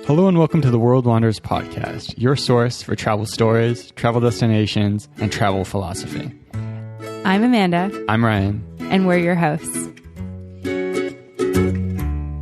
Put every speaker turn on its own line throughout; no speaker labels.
Hello and welcome to the World Wanderers podcast, your source for travel stories, travel destinations, and travel philosophy.
I'm Amanda.
I'm Ryan.
And we're your hosts.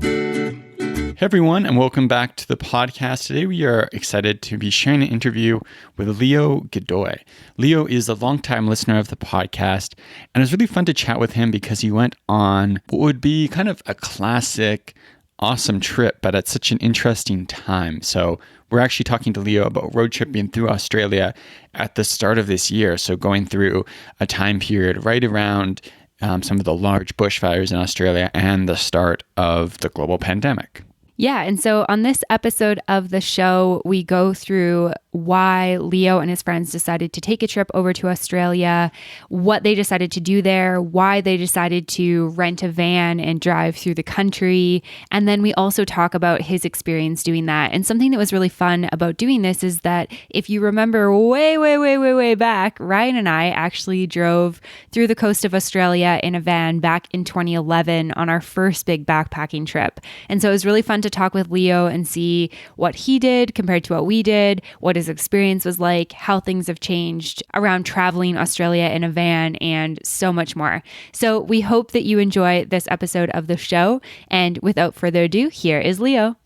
Hey everyone, and welcome back to the podcast. Today we are excited to be sharing an interview with Leo Godoy. Leo is a longtime listener of the podcast, and it was really fun to chat with him because he went on what would be kind of a classic awesome trip, but at such an interesting time. So we're actually talking to Leo about road tripping through Australia at the start of this year. So going through a time period right around some of the large bushfires in Australia and the start of the global pandemic.
Yeah, and so on this episode of the show, we go through why Leo and his friends decided to take a trip over to Australia, what they decided to do there, why they decided to rent a van and drive through the country. And then we also talk about his experience doing that. And something that was really fun about doing this is that if you remember way back, Ryan and I actually drove through the coast of Australia in a van back in 2011 on our first big backpacking trip. And so it was really fun to talk with Leo and see what he did compared to what we did, what his experience was like, how things have changed around traveling Australia in a van, and so much more. So we hope that you enjoy this episode of the show. And without further ado, here is Leo.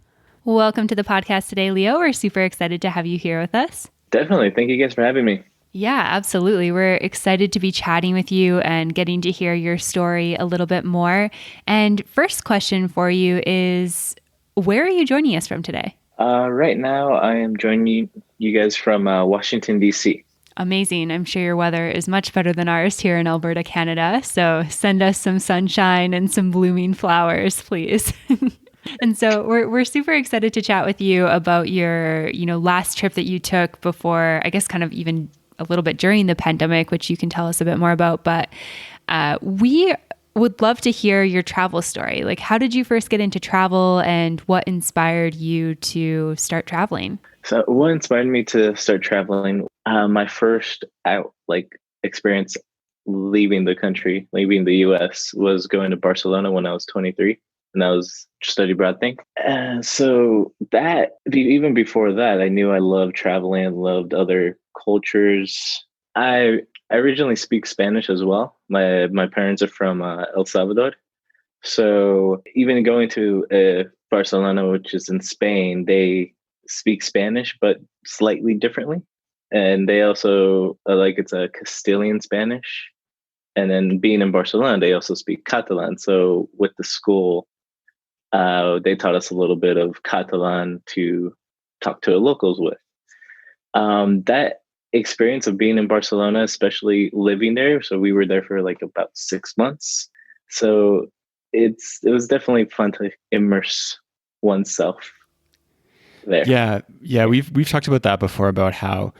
Welcome to the podcast today, Leo. We're super excited to have you here with us.
Definitely. Thank you guys for having me.
Yeah, absolutely. We're excited to be chatting with you and getting to hear your story a little bit more. And first question for you is, where are you joining us from today?
Right now, I am joining you guys from Washington, D.C.
Amazing. I'm sure your weather is much better than ours here in Alberta, Canada. So send us some sunshine and some blooming flowers, please. And so we're super excited to chat with you about your, last trip that you took before, I guess kind of even a little bit during the pandemic, which you can tell us a bit more about. But we would love to hear your travel story. Like, how did you first get into travel and what inspired you to start traveling?
So what inspired me to start traveling, my first experience leaving the country, leaving the US, was going to Barcelona when I was 23. And that was study abroad thing. And so that, even before that, I knew I loved traveling, I loved other cultures. I originally speak Spanish as well. My parents are from El Salvador. So even going to Barcelona, which is in Spain, they speak Spanish, but slightly differently. And they also, it's a Castilian Spanish. And then being in Barcelona, they also speak Catalan. So with the school, they taught us a little bit of Catalan to talk to the locals with. That experience of being in Barcelona, especially living there. So we were there for about 6 months. So it was definitely fun to immerse oneself there.
Yeah. We've talked about that before, about how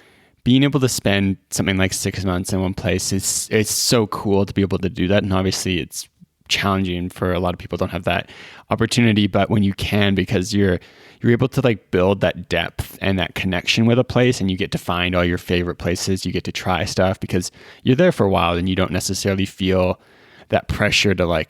being able to spend something like 6 months in one place it's so cool to be able to do that. And obviously it's challenging for a lot of people don't have that opportunity, but when you can, because you're able to build that depth and that connection with a place, and you get to find all your favorite places, you get to try stuff because you're there for a while and you don't necessarily feel that pressure to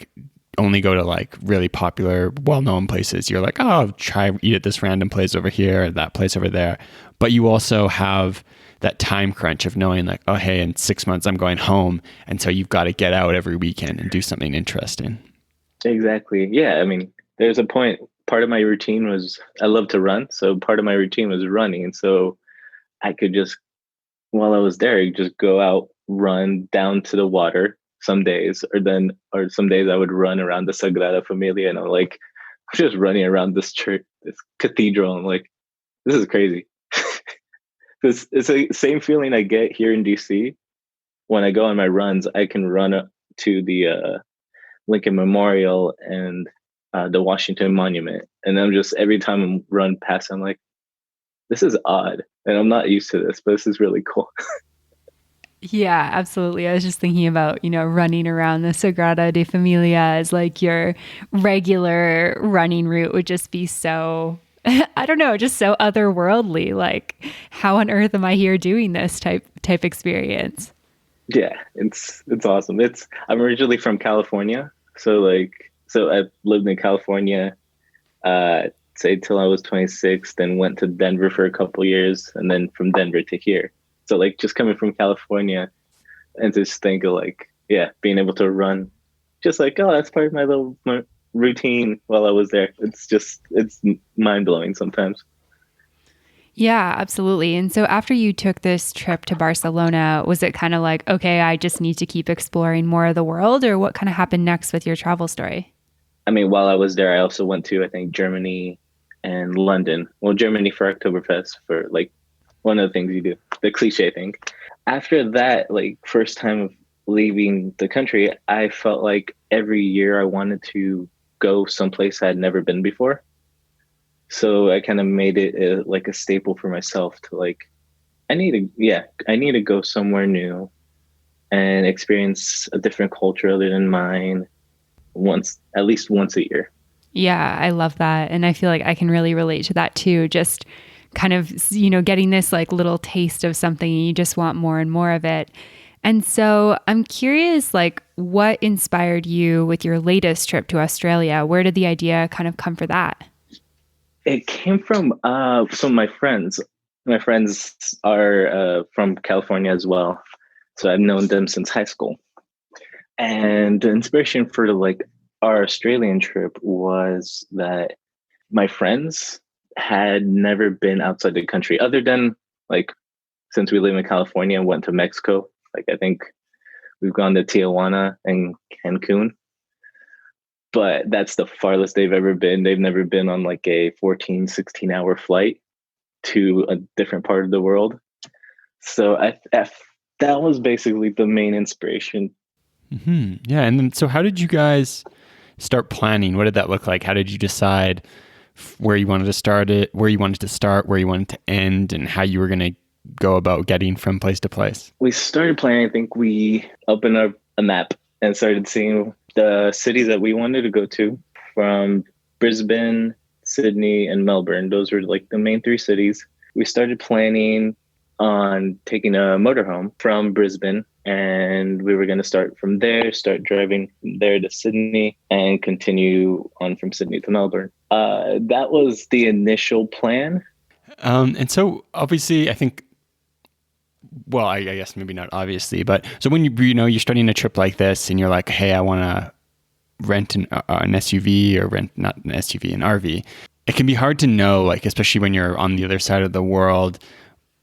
only go to really popular, well-known places. You're like, oh, I'll try eat at this random place over here or that place over there. But you also have that time crunch of knowing oh, hey, in 6 months I'm going home. And so you've got to get out every weekend and do something interesting.
Exactly. Yeah. I mean, there's a point, part of my routine was, I love to run. So part of my routine was running. And so I could just, while I was there, just go out, run down to the water some days, or some days I would run around the Sagrada Familia, and I'm just running around this church, this cathedral. I'm like, this is crazy. It's the same feeling I get here in DC. When I go on my runs, I can run up to the Lincoln Memorial and the Washington Monument. And I'm just, every time I run past, I'm like, this is odd. And I'm not used to this, but this is really cool.
Yeah, absolutely. I was just thinking about, running around the Sagrada de Familia as your regular running route would just be so, I don't know, just so otherworldly. How on earth am I here doing this type experience?
Yeah, it's awesome. I'm originally from California. So I've lived in California say till I was 26, then went to Denver for a couple years, and then from Denver to here. So like just coming from California and just think of like, yeah, being able to run, just like, oh, that's part of my routine while I was there. It's mind blowing sometimes.
Yeah, absolutely. And so after you took this trip to Barcelona, was it kind of like, okay, I just need to keep exploring more of the world, or what kind of happened next with your travel story?
I mean, while I was there, I also went to, I think, Germany and London. Well, Germany for Oktoberfest, for like one of the things you do, the cliche thing. After that, like first time of leaving the country, I felt like every year I wanted to go someplace I had never been before. So I kind of made it like a staple for myself to like, I need to go somewhere new and experience a different culture other than mine at least once a year.
Yeah, I love that. And I feel like I can really relate to that too. Just kind of, getting this like little taste of something and you just want more and more of it. And so I'm curious, like, what inspired you with your latest trip to Australia? Where did the idea kind of come for that?
It came from some of my friends. My friends are from California as well. So I've known them since high school. And the inspiration for like our Australian trip was that my friends had never been outside the country other than like, since we live in California, went to Mexico. Like I think we've gone to Tijuana and Cancun, but that's the farthest they've ever been. They've never been on like a 14, 16-hour flight to a different part of the world. So that was basically the main inspiration.
Mm-hmm. Yeah. And then, so how did you guys start planning? What did that look like? How did you decide where you wanted to start, where you wanted to end, and how you were going to go about getting from place to place?
We started planning. I think we opened up a map and started seeing the cities that we wanted to go to, from Brisbane, Sydney, and Melbourne. Those were like the main three cities. We started planning on taking a motorhome from Brisbane, and we were going to start from there, start driving from there to Sydney, and continue on from Sydney to Melbourne. That was the initial plan.
And so obviously, I think, well, I guess maybe not obviously, but so when you're starting a trip like this and you're like, hey, I want to rent an SUV, or not an SUV, an RV, it can be hard to know, like, especially when you're on the other side of the world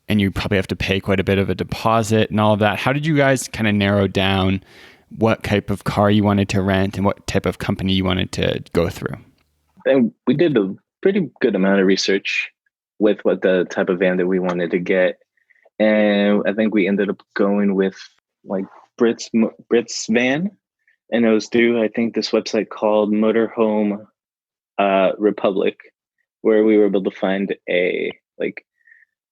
and you probably have to pay quite a bit of a deposit and all of that. How did you guys kind of narrow down what type of car you wanted to rent and what type of company you wanted to go through?
And we did a pretty good amount of research with what the type of van that we wanted to get. And I think we ended up going with like Brit's van. And it was through, I think, this website called Motorhome Republic, where we were able to find a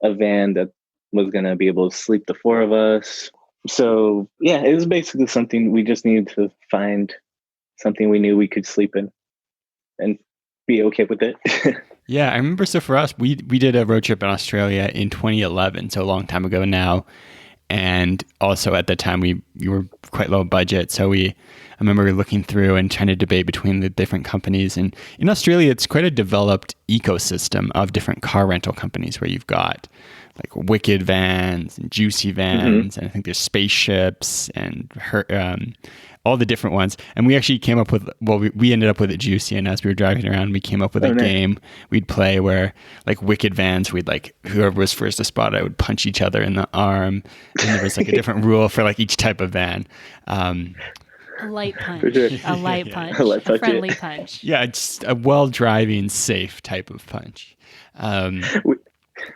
van that was going to be able to sleep the four of us. So yeah, it was basically something we just needed to find, something we knew we could sleep in and be okay with it.
Yeah, I remember. So for us, we did a road trip in Australia in 2011, so a long time ago now. And also at the time, we were quite low budget. So I remember looking through and trying to debate between the different companies. And in Australia, it's quite a developed ecosystem of different car rental companies, where you've got like Wicked Vans and Juicy Vans, and I think there's Spaceships and all the different ones. And we actually came up with, we ended up with it Juicy, and as we were driving around, we came up with a game we'd play where, like, Wicked Vans, we'd like, whoever was first to spot it would punch each other in the arm, and there was like a different rule for like each type of van.
A light punch,
sure.
a light punch,
a
friendly punch.
Yeah, it's a well-driving, safe type of punch.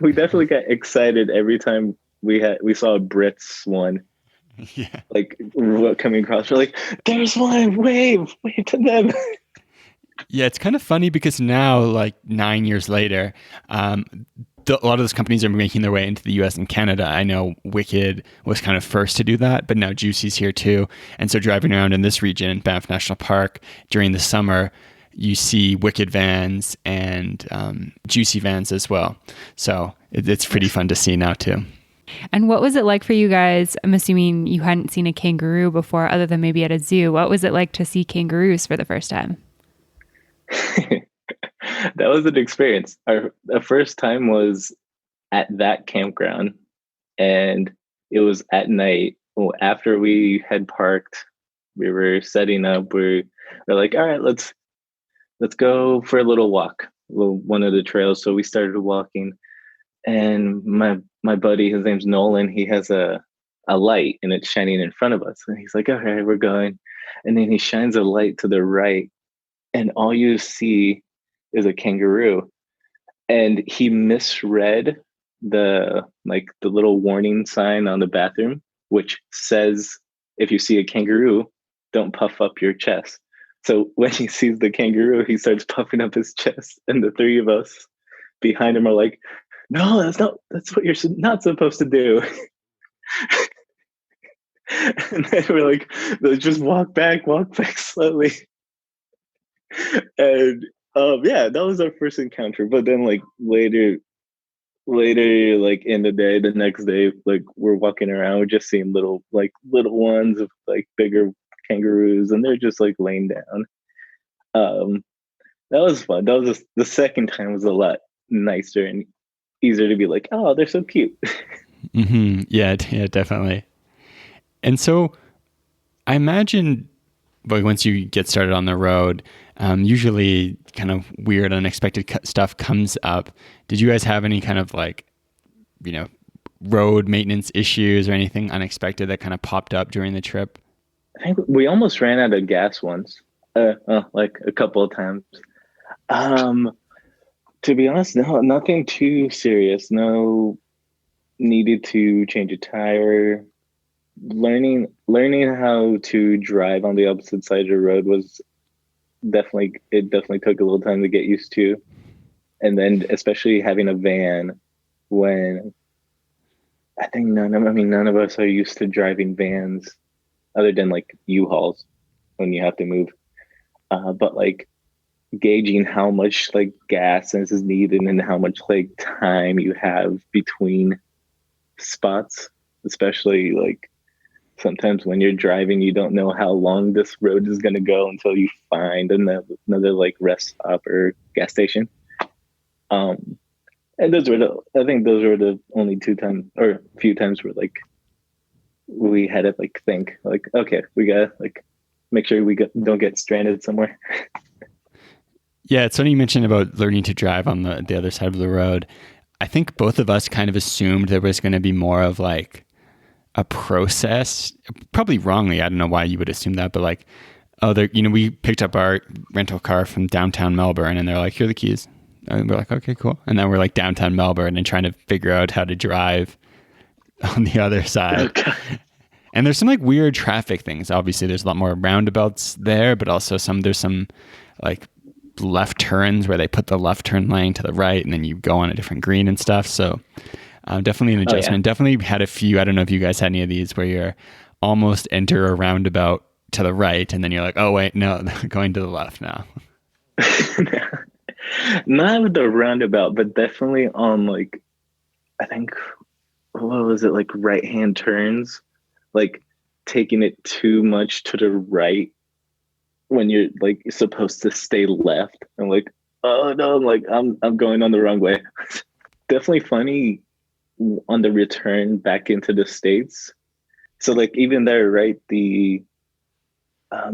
We definitely got excited every time we saw a Brits one.
Yeah,
like coming across. We're like, there's one, wave to them.
Yeah, it's kind of funny because now, like 9 years later, a lot of those companies are making their way into the US and Canada. I know Wicked was kind of first to do that, but now Juicy's here too. And so driving around in this region, Banff National Park, during the summer, you see Wicked Vans and Juicy Vans as well. So it's pretty fun to see now too.
And what was it like for you guys? I'm assuming you hadn't seen a kangaroo before, other than maybe at a zoo. What was it like to see kangaroos for the first time?
That was an experience. The first time was at that campground, and it was at night. Well, after we had parked, we were setting up. We're like, all right, let's go for a little walk, one of the trails. So we started walking, and my buddy, his name's Nolan. He has a light, and it's shining in front of us, and he's like, okay, we're going. And then he shines a light to the right, and all you see is a kangaroo. And he misread the little warning sign on the bathroom, which says if you see a kangaroo, don't puff up your chest. So when he sees the kangaroo, he starts puffing up his chest, and the three of us behind him are like, no, that's what you're not supposed to do. And then we're like, let's just walk back slowly. And yeah, that was our first encounter. But then like later, like in the day, the next day, like we're walking around, we're just seeing little ones of like bigger kangaroos, and they're just like laying down. That was fun. That was the second time was a lot nicer and easier to be like, oh, they're so cute.
Mm-hmm. Yeah, definitely. And so I imagine, but once you get started on the road, usually kind of weird, unexpected stuff comes up. Did you guys have any kind of like, road maintenance issues or anything unexpected that kind of popped up during the trip?
I think we almost ran out of gas once, like a couple of times. To be honest, no, nothing too serious. No, needed to change a tire. Learning how to drive on the opposite side of the road was definitely took a little time to get used to. And then especially having a van, when I think none of us are used to driving vans other than like U-Hauls when you have to move. But like gauging how much like gas is needed and how much like time you have between spots, especially like sometimes when you're driving, you don't know how long this road is going to go until you find another like rest stop or gas station. And those were the only few times where like we had to like think like, okay, we gotta like make sure we don't get stranded somewhere.
Yeah, it's funny you mentioned about learning to drive on the other side of the road. I think both of us kind of assumed there was going to be more of like a process, probably wrongly. I don't know why you would assume that, but like, we picked up our rental car from downtown Melbourne, and they're like, here are the keys. And we're like, okay, cool. And then we're like downtown Melbourne and trying to figure out how to drive on the other side. Okay. And there's some like weird traffic things. Obviously, there's a lot more roundabouts there, but also there's some like left turns where they put the left turn lane to the right, and then you go on a different green and stuff. So definitely an adjustment. Oh, yeah. Definitely had a few. I don't know if you guys had any of these where you're almost enter a roundabout to the right, and then you're like, oh wait, no, going to the left now.
Not with the roundabout, but definitely on like, I think, what was it, like right hand turns, like taking it too much to the right when you're like supposed to stay left. I'm like, oh no, I'm going on the wrong way. Definitely funny on the return back into the States. So like even there, right, the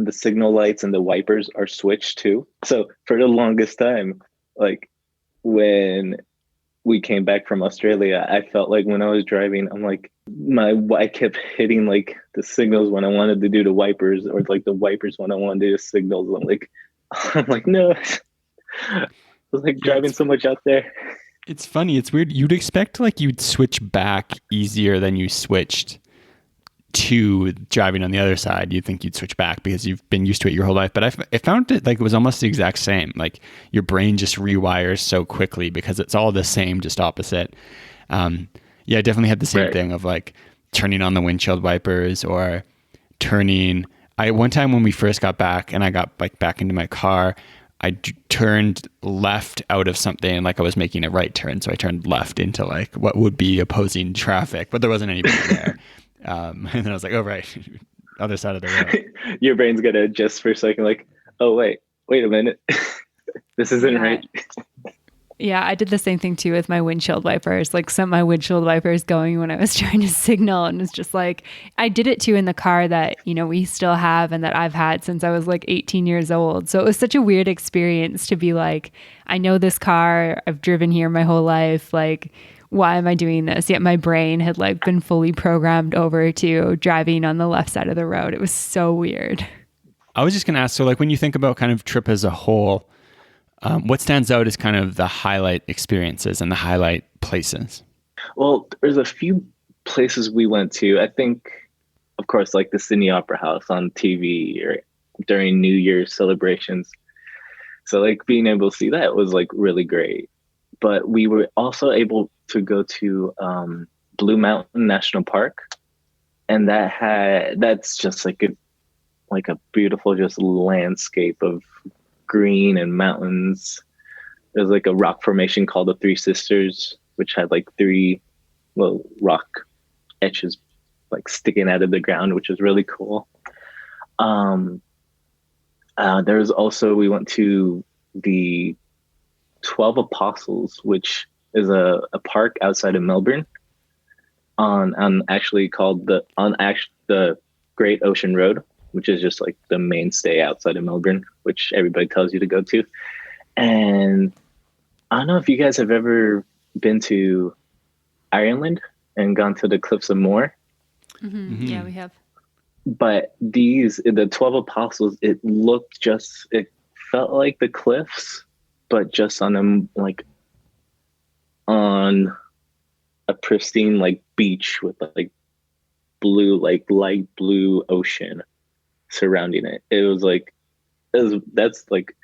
signal lights and the wipers are switched too. So for the longest time, like when we came back from Australia, I felt like when I was driving, I'm like, I kept hitting like the signals when I wanted to do the wipers, or like the wipers when I wanted to do the signals. I'm like, no, I was like driving so much out there.
It's funny. It's weird. You'd expect like you'd switch back easier than you switched to driving on the other side. You'd think you'd switch back because you've been used to it your whole life. But I found it like it was almost the exact same. Like your brain just rewires so quickly because it's all the same, just opposite. Yeah, I definitely had the same thing of like turning on the windshield wipers or turning. One time when we first got back and I got like back into my car, I turned left out of something, like I was making a right turn. So I turned left into like what would be opposing traffic, but there wasn't anybody there. And then I was like, oh, right, other side of the road.
Your brain's going to adjust for a second, like, oh, wait a minute. this isn't
Yeah.
right.
Yeah, I did the same thing too with my windshield wipers. Like, sent my windshield wipers going when I was trying to signal, and it's just like I did it too in the car that, you know, we still have and that I've had since I was like 18 years old. So it was such a weird experience to be like, I know this car, I've driven here my whole life, like why am I doing this? Yet my brain had like been fully programmed over to driving on the left side of the road. It was so weird.
I was just going to ask, so like when you think about kind of trip as a whole, what stands out is kind of the highlight experiences and the highlight places.
Well, there's a few places we went to. I think, of course, like the Sydney Opera House on TV or during New Year's celebrations. So like being able to see that was like really great. But we were also able to go to Blue Mountain National Park, and that's just like a beautiful just landscape of green and mountains. There's like a rock formation called the Three Sisters, which had like three little rock etches like sticking out of the ground, which is really cool. There's also, we went to the 12 Apostles, which is a park outside of Melbourne on actually called the Great Ocean Road, which is just like the mainstay outside of Melbourne, which everybody tells you to go to. And I don't know if you guys have ever been to Ireland and gone to the Cliffs of Moher.
Mm-hmm. Yeah, we have.
But the 12 Apostles, it felt like the cliffs, but just on a pristine like beach with like blue, like light blue ocean surrounding it. That's like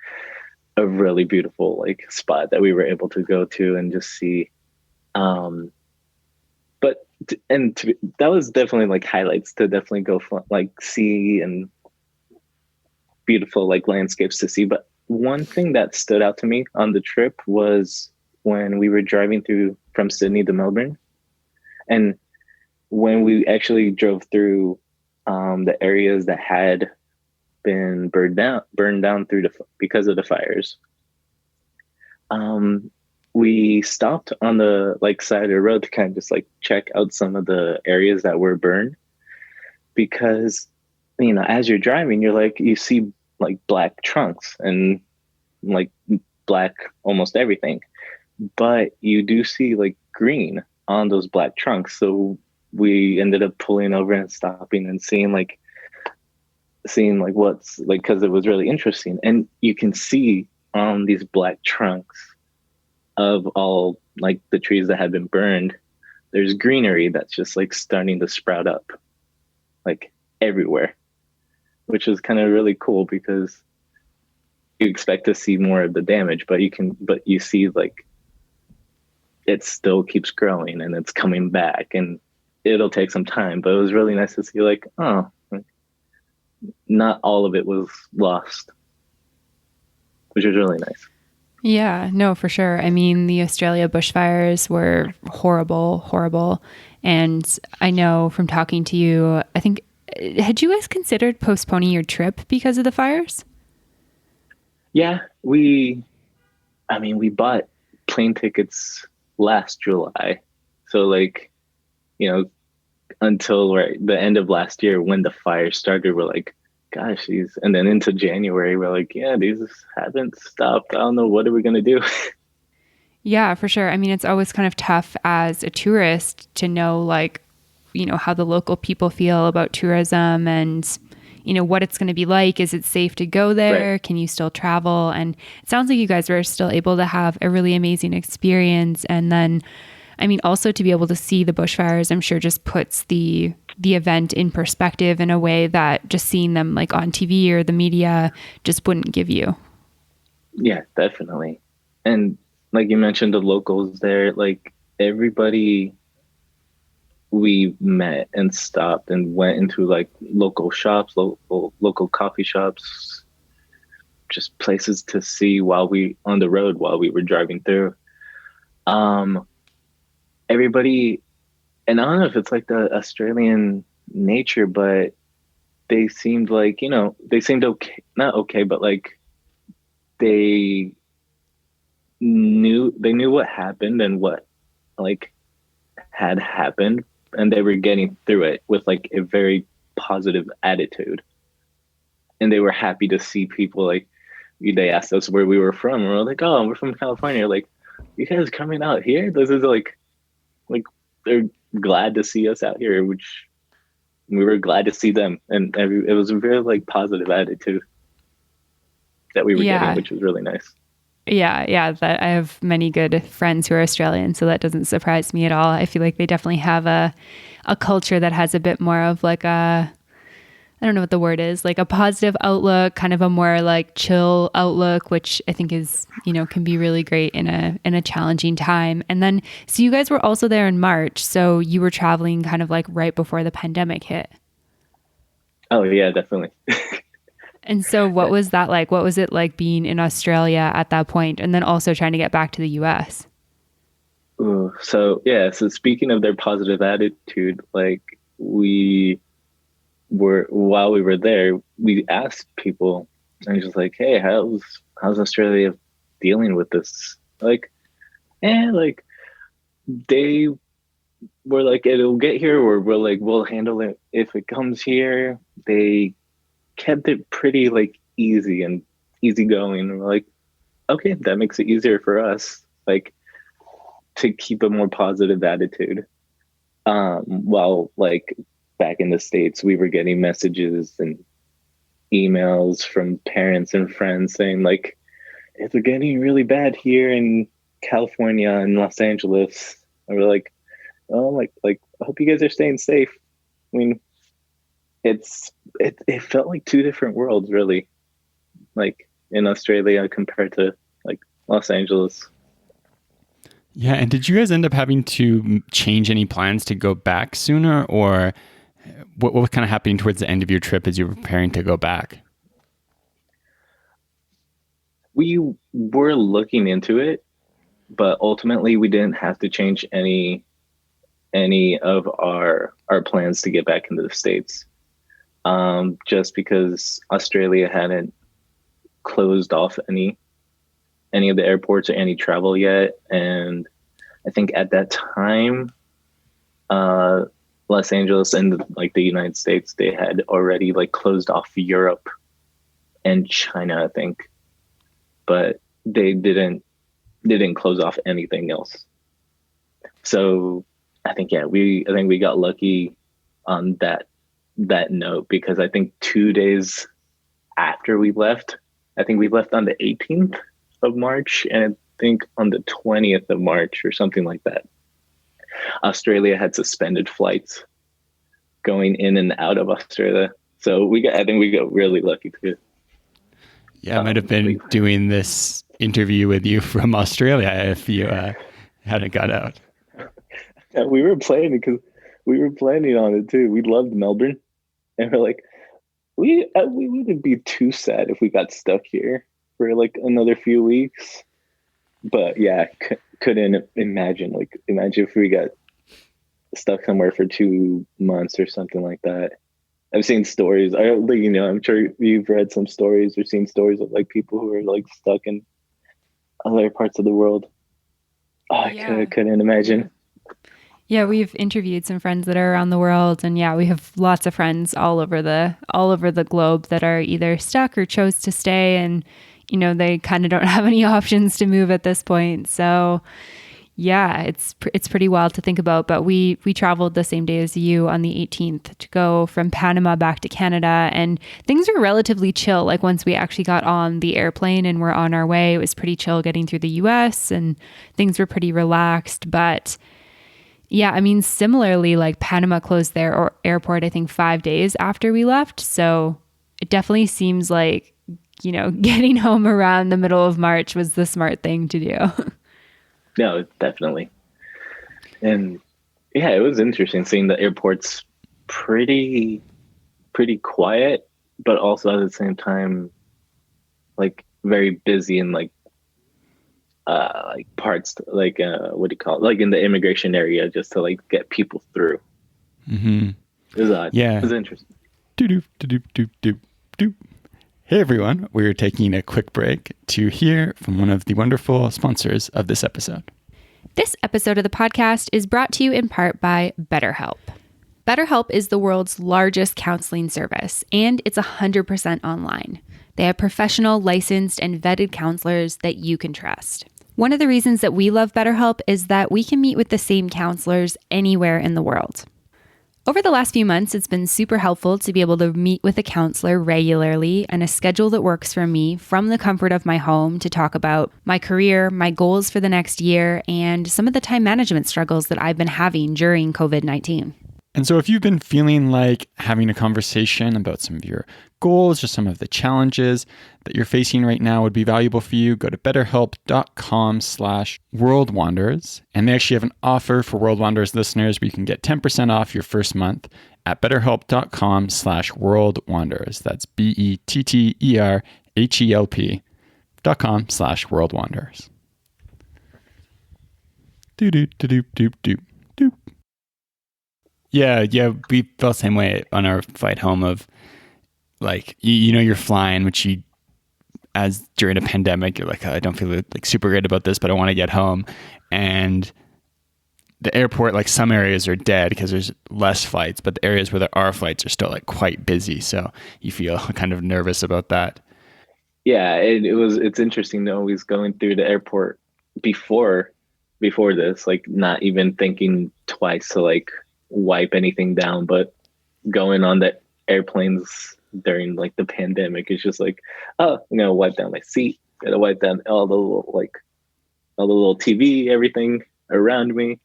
a really beautiful like spot that we were able to go to and just see. That was definitely like highlights to definitely go like see, and beautiful like landscapes to see. But one thing that stood out to me on the trip was when we were driving through from Sydney to Melbourne, and when we actually drove through the areas that had been burned down because of the fires. We stopped on the like side of the road to kind of just like check out some of the areas that were burned, because, you know, as you're driving, you're like, you see like black trunks and like black almost everything, but you do see like green on those black trunks. So we ended up pulling over and stopping and seeing what's like, because it was really interesting. And you can see on these black trunks of all like the trees that had been burned, there's greenery that's just like starting to sprout up like everywhere, which is kind of really cool, because you expect to see more of the damage, but you see like it still keeps growing and it's coming back, and it'll take some time. But it was really nice to see like, oh, not all of it was lost, which was really nice.
Yeah, no, for sure. I mean, the Australia bushfires were horrible. And I know from talking to you, I think, had you guys considered postponing your trip because of the fires?
Yeah, we bought plane tickets last July. So like, you know, until the end of last year when the fire started, we're like, gosh, and then into January, we're like, yeah, these haven't stopped. I don't know, what are we going to do?
Yeah, for sure. I mean, it's always kind of tough as a tourist to know, like, you know, how the local people feel about tourism and, you know, what it's going to be like. Is it safe to go there?
Right.
Can you still travel? And it sounds like you guys were still able to have a really amazing experience. And then, I mean, also to be able to see the bushfires, I'm sure just puts the event in perspective in a way that just seeing them like on TV or the media just wouldn't give you.
Yeah, definitely. And like you mentioned, the locals there, like everybody we met and stopped and went into like local shops, local coffee shops, just places to see while we were driving through. Everybody, and I don't know if it's like the Australian nature, but they seemed like, you know, they seemed okay, not okay, but like they knew what happened and what like had happened, and they were getting through it with like a very positive attitude, and they were happy to see people. Like, they asked us where we were from, and we're like, oh, we're from California. Like, you guys coming out here? This is like they're glad to see us out here, which we were glad to see them, and it was a very like positive attitude that we were getting, which was really nice.
Yeah. That I have many good friends who are Australian, so that doesn't surprise me at all. I feel like they definitely have a culture that has a bit more of like a, I don't know what the word is, like a positive outlook, kind of a more like chill outlook, which I think is, can be really great in a challenging time. And then, so you guys were also there in March, so you were traveling kind of like right before the pandemic hit.
Oh yeah, definitely.
And so what was that like? What was it like being in Australia at that point, and then also trying to get back to the US?
Ooh, so speaking of their positive attitude, like while we were there, we asked people, and just like, hey, how's Australia dealing with this? Like, like they were like, it'll get here, or we'll handle it if it comes here. They kept it pretty like easy and easygoing. We're like, okay, that makes it easier for us, like, to keep a more positive attitude. While like back in the States, we were getting messages and emails from parents and friends saying like, it's getting really bad here in California and Los Angeles. And we're like, oh, like I hope you guys are staying safe. I mean, it felt like two different worlds, really, like in Australia compared to like Los Angeles.
Yeah, and did you guys end up having to change any plans to go back sooner, or what was kind of happening towards the end of your trip as you were preparing to go back?
We were looking into it, but ultimately we didn't have to change any of our plans to get back into the States. Just because Australia hadn't closed off any of the airports or any travel yet. And I think at that time, Los Angeles and like the United States, they had already like closed off Europe and China, I think, but they didn't close off anything else. So I think we got lucky on that note, because I think 2 days after we left, I think we left on the 18th of March, and I think on the 20th of March or something like that, Australia had suspended flights going in and out of Australia. So I think we got really lucky too.
Yeah, I might have been doing this interview with you from Australia if you hadn't got out.
Yeah, we were planning on it too. We loved Melbourne, and we're like, we wouldn't be too sad if we got stuck here for like another few weeks. But yeah, couldn't imagine if we got stuck somewhere for 2 months or something like that. I've seen stories. I'm sure you've read some stories or seen stories of like people who are like stuck in other parts of the world. Oh, yeah. I couldn't imagine.
Yeah, we've interviewed some friends that are around the world, and yeah, we have lots of friends all over the globe that are either stuck or chose to stay, and they kind of don't have any options to move at this point. So yeah, it's pretty wild to think about. But we traveled the same day as you on the 18th to go from Panama back to Canada, and things were relatively chill. Like once we actually got on the airplane and were on our way, it was pretty chill getting through the US, and things were pretty relaxed. But yeah, I mean, similarly, like Panama closed their airport, I think 5 days after we left. So it definitely seems like, getting home around the middle of March was the smart thing to do.
No, definitely. And yeah, it was interesting seeing the airports pretty quiet, but also at the same time, like very busy and like parts, like what do you call it? Like in the immigration area, just to like get people through.
Mm-hmm.
It was odd.
Yeah.
It was interesting.
Do. Hey everyone, we're taking a quick break to hear from one of the wonderful sponsors of this episode.
This episode of the podcast is brought to you in part by BetterHelp. BetterHelp is the world's largest counseling service, and it's 100% online. They have professional, licensed, and vetted counselors that you can trust. One of the reasons that we love BetterHelp is that we can meet with the same counselors anywhere in the world. Over the last few months, it's been super helpful to be able to meet with a counselor regularly and a schedule that works for me from the comfort of my home to talk about my career, my goals for the next year, and some of the time management struggles that I've been having during COVID-19.
And so if you've been feeling like having a conversation about some of your goals or some of the challenges that you're facing right now would be valuable for you, go to betterhelp.com/worldwanderers. And they actually have an offer for World Wanderers listeners where you can get 10% off your first month at betterhelp.com/worldwanderers. That's BETTERHELP.com/worldwanderers. Doop. Yeah, we felt the same way on our flight home of like, you're flying, which as during a pandemic, you're like, I don't feel like super great about this, but I want to get home. And the airport, like some areas are dead because there's less flights, but the areas where there are flights are still like quite busy. So you feel kind of nervous about that.
Yeah, it's interesting to always going through the airport before this, like not even thinking twice to like wipe anything down, but going on the airplanes during like the pandemic, it's just like, oh, I'm gonna wipe down my seat, gotta wipe down all the little TV, everything around me,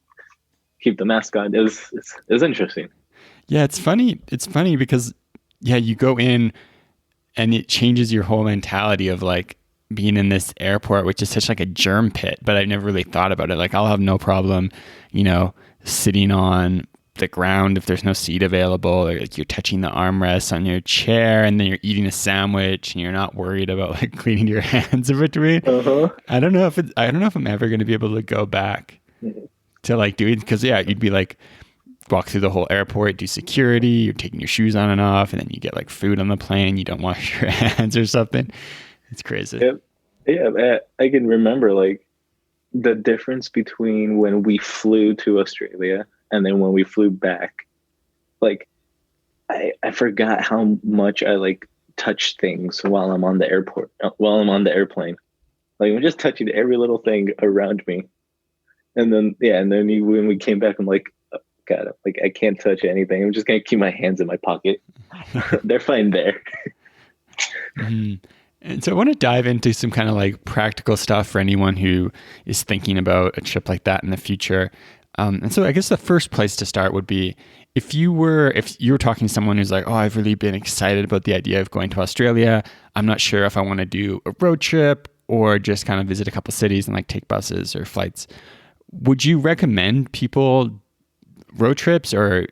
keep the mask on. It's interesting.
Yeah, it's funny because you go in and it changes your whole mentality of like being in this airport, which is such like a germ pit, but I've never really thought about it. Like I'll have no problem, sitting on the ground if there's no seat available, or like you're touching the armrest on your chair and then you're eating a sandwich and you're not worried about like cleaning your hands in between. I don't know if I'm ever going to be able to go back to like doing, because you'd be like walk through the whole airport, do security, you're taking your shoes on and off, and then you get like food on the plane, you don't wash your hands or something. It's crazy.
Yeah, I can remember like the difference between when we flew to Australia and then when we flew back. Like I forgot how much I like touch things while I'm on the airplane. Like I'm just touching every little thing around me. And then when we came back, I'm like, oh, God, like I can't touch anything. I'm just gonna keep my hands in my pocket. They're fine there.
Mm-hmm. And so I want to dive into some kind of like practical stuff for anyone who is thinking about a trip like that in the future. And so I guess the first place to start would be if you were talking to someone who's like, oh, I've really been excited about the idea of going to Australia. I'm not sure if I want to do a road trip or just kind of visit a couple cities and like take buses or flights. Would you recommend people road trips, or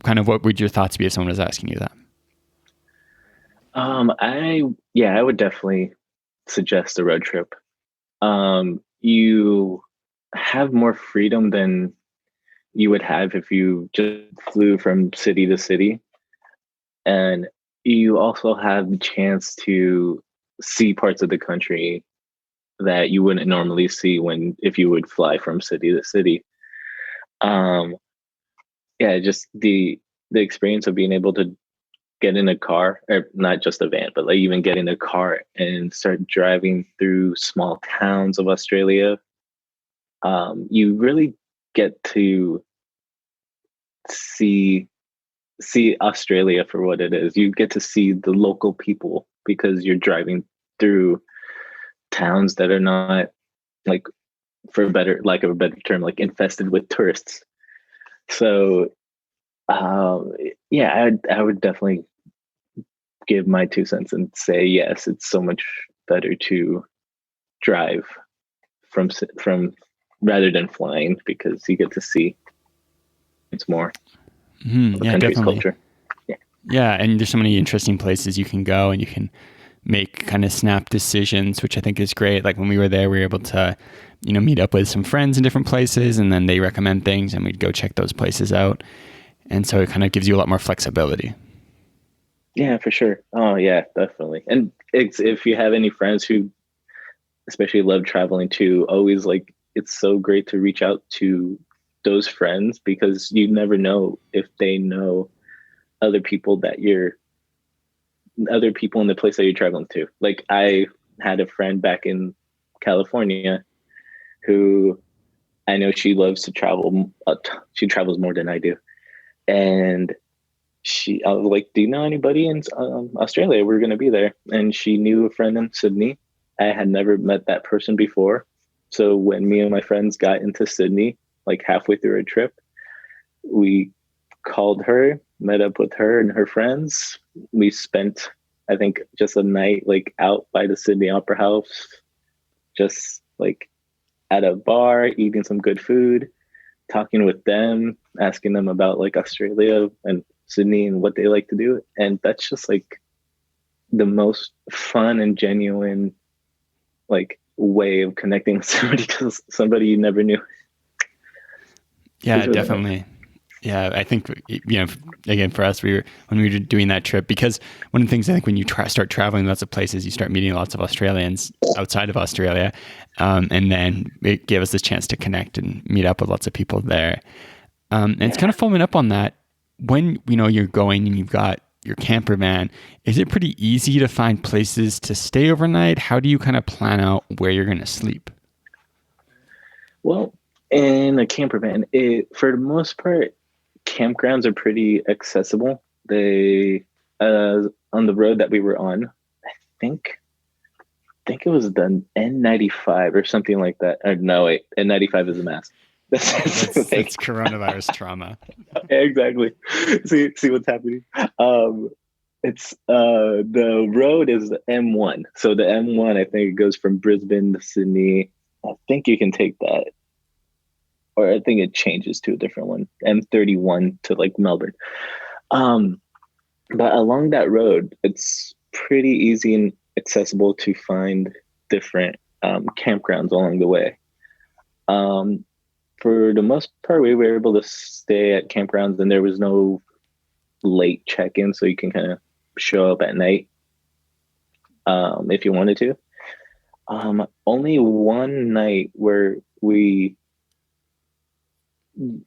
kind of what would your thoughts be if someone was asking you that?
I would definitely suggest a road trip. You have more freedom than you would have if you just flew from city to city. And you also have the chance to see parts of the country that you wouldn't normally see if you would fly from city to city. Just the experience of being able to get in a car, or not just a van, but like even get in a car and start driving through small towns of Australia. You really get to see Australia for what it is. You get to see the local people because you're driving through towns that are not, like, for lack of a better term, like infested with tourists. So, I would definitely give my 2 cents and say yes. It's so much better to drive from rather than flying, because you get to see it's more of the country's
definitely.
culture.
Yeah, and there's so many interesting places you can go, and you can make kind of snap decisions, which I think is great. Like when we were there, we were able to, meet up with some friends in different places, and then they recommend things, and we'd go check those places out. And so it kind of gives you a lot more flexibility.
Yeah, for sure. Oh yeah, definitely. And it's, if you have any friends who especially love traveling too, always like, it's so great to reach out to those friends, because you never know if they know other people that you're other people in the place that you're traveling to. Like I had a friend back in California who I know she loves to travel. She travels more than I do. And I was like, do you know anybody in Australia? We're going to be there. And she knew a friend in Sydney. I had never met that person before. So when me and my friends got into Sydney, like halfway through our trip, we called her, met up with her and her friends. We spent, I think, just a night like out by the Sydney Opera House, just like at a bar, eating some good food, talking with them, asking them about like Australia and Sydney and what they like to do. And that's just like the most fun and genuine like way of connecting with somebody, because somebody you never knew.
Yeah,
It's really nice.
definitely. Yeah, I think, again, for us, when we were doing that trip, because one of the things I think when you start traveling lots of places, you start meeting lots of Australians outside of Australia, and then it gave us this chance to connect and meet up with lots of people there. And it's kind of following up on that. When you're going and you've got your camper van, is it pretty easy to find places to stay overnight? How do you kind of plan out where you're going to sleep?
Well, in a camper van, for the most part, campgrounds are pretty accessible. They on the road that we were on, I think it was the N95 or something like that. No, wait, N95 is a mask.
That's coronavirus trauma.
Exactly. See what's happening. Um, it's the road is the M1. So the M1, I think it goes from Brisbane to Sydney. I think you can take that, or I think it changes to a different one, M31 to like Melbourne. Um, but along that road, it's pretty easy and accessible to find different campgrounds along the way. Um, for the most part, we were able to stay at campgrounds, and there was no late check-in, so you can kind of show up at night if you wanted to. Only one night where we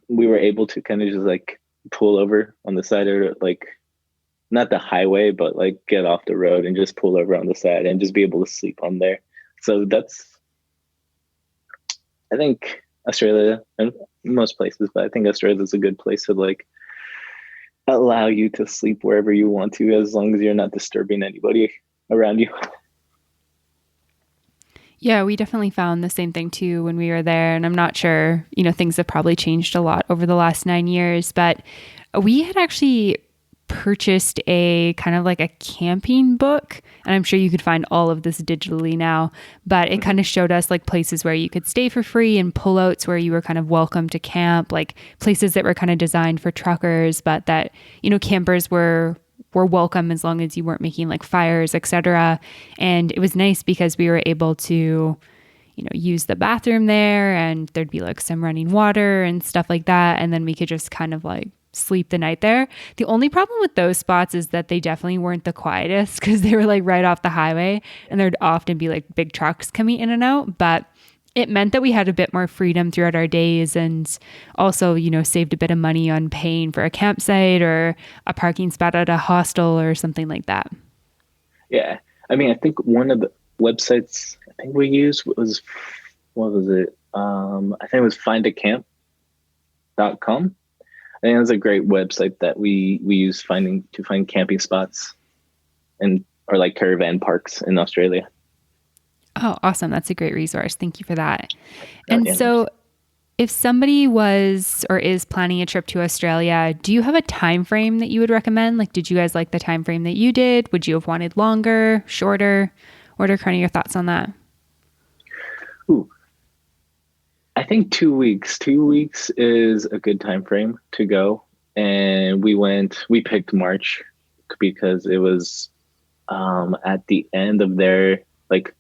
were able to kind of just like pull over on the side, or like not the highway, but like get off the road and just pull over on the side and just be able to sleep on there. So that's, I think, Australia and most places, but I think Australia is a good place to like allow you to sleep wherever you want to, as long as you're not disturbing anybody around you.
Yeah, we definitely found the same thing too when we were there. And I'm not sure, things have probably changed a lot over the last 9 years, but we had actually purchased a kind of like a camping book. And I'm sure you could find all of this digitally now, but it kind of showed us like places where you could stay for free and pullouts where you were kind of welcome to camp, like places that were kind of designed for truckers, but that, campers were welcome as long as you weren't making like fires, etc. And it was nice because we were able to, use the bathroom there, and there'd be like some running water and stuff like that. And then we could just kind of like sleep the night there. The only problem with those spots is that they definitely weren't the quietest, because they were like right off the highway, and there'd often be like big trucks coming in and out. But it meant that we had a bit more freedom throughout our days, and also, saved a bit of money on paying for a campsite or a parking spot at a hostel or something like that.
Yeah. I mean, I think one of the websites I think we used was, what was it? I think it was findacamp.com. I think that's a great website that we use to find camping spots and or like caravan parks in Australia.
Oh, awesome. That's a great resource. Thank you for that.
Oh,
And
yeah.
so if somebody was or is planning a trip to Australia, do you have a time frame that you would recommend? Like, did you guys like the time frame that you did? Would you have wanted longer, shorter? What are kind of your thoughts on that?
Ooh, I think 2 weeks. 2 weeks is a good time frame to go. And we picked March because it was at the end of their like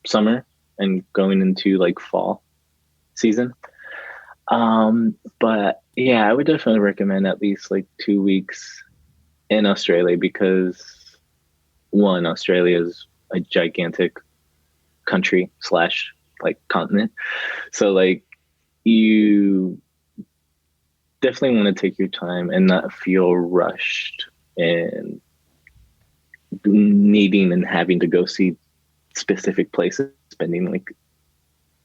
summer and going into like fall season. But yeah, I would definitely recommend at least like 2 weeks. in Australia because one, Australia is a gigantic country slash like continent. So like you definitely want to take your time and not feel rushed and needing and having to go see specific places, spending like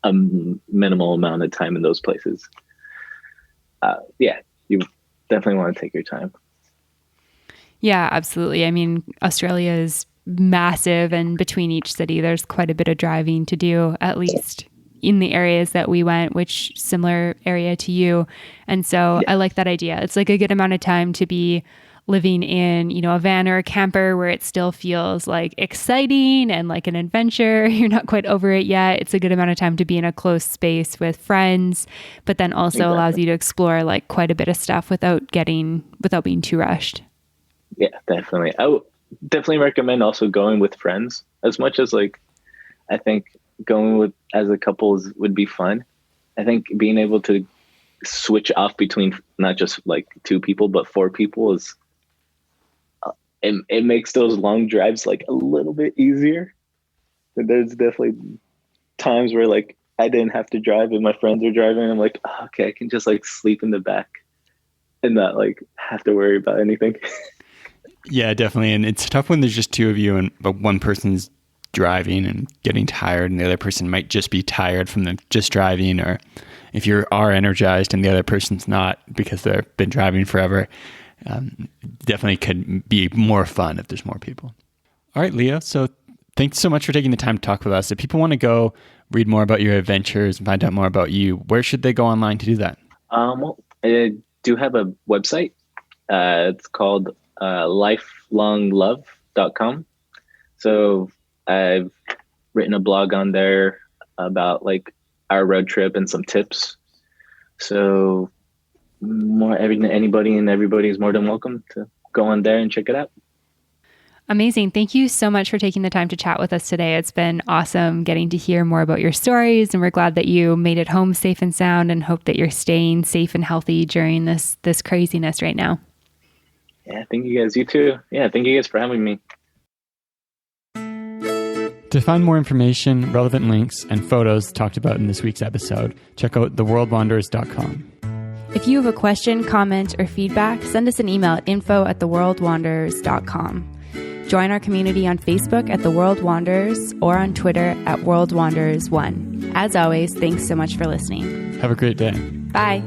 a minimal amount of time in those places. Yeah, you definitely want to take your time.
Yeah, absolutely. I mean, Australia is massive, and between each city, there's quite a bit of driving to do, at least in the areas that we went, which similar area to you. And so I like that idea. It's like a good amount of time to be living in, a van or a camper where it still feels like exciting and like an adventure. You're not quite over it yet. It's a good amount of time to be in a close space with friends, but then also allows you to explore like quite a bit of stuff without being too rushed.
Yeah, definitely. I would definitely recommend also going with friends as much as like, I think going with as a couple would be fun. I think being able to switch off between not just like two people, but four people is, it makes those long drives like a little bit easier. There's definitely times where like I didn't have to drive and my friends are driving. And I'm like, oh, okay, I can just like sleep in the back and not like have to worry about anything.
Yeah, definitely. And it's tough when there's just two of you but one person's driving and getting tired and the other person might just be tired from them just driving, or if you are energized and the other person's not because they've been driving forever. Definitely could be more fun if there's more people. All right, Leo. So thanks so much for taking the time to talk with us. If people want to go read more about your adventures and find out more about you, where should they go online to do that?
Well, I do have a website. It's called lifelonglove.com. So I've written a blog on there about like our road trip and some tips. So anybody and everybody is more than welcome to go on there and check it out.
Amazing. Thank you so much for taking the time to chat with us today. It's been awesome getting to hear more about your stories, and we're glad that you made it home safe and sound, and hope that you're staying safe and healthy during this craziness right now.
Yeah, thank you guys. You too. Yeah, thank you guys for having me.
To find more information, relevant links, and photos talked about in this week's episode, check out theworldwanderers.com.
If you have a question, comment, or feedback, send us an email at info@theworldwanderers.com. Join our community on Facebook at The World Wanderers or on Twitter at WorldWanderers1. As always, thanks so much for listening.
Have a great day.
Bye.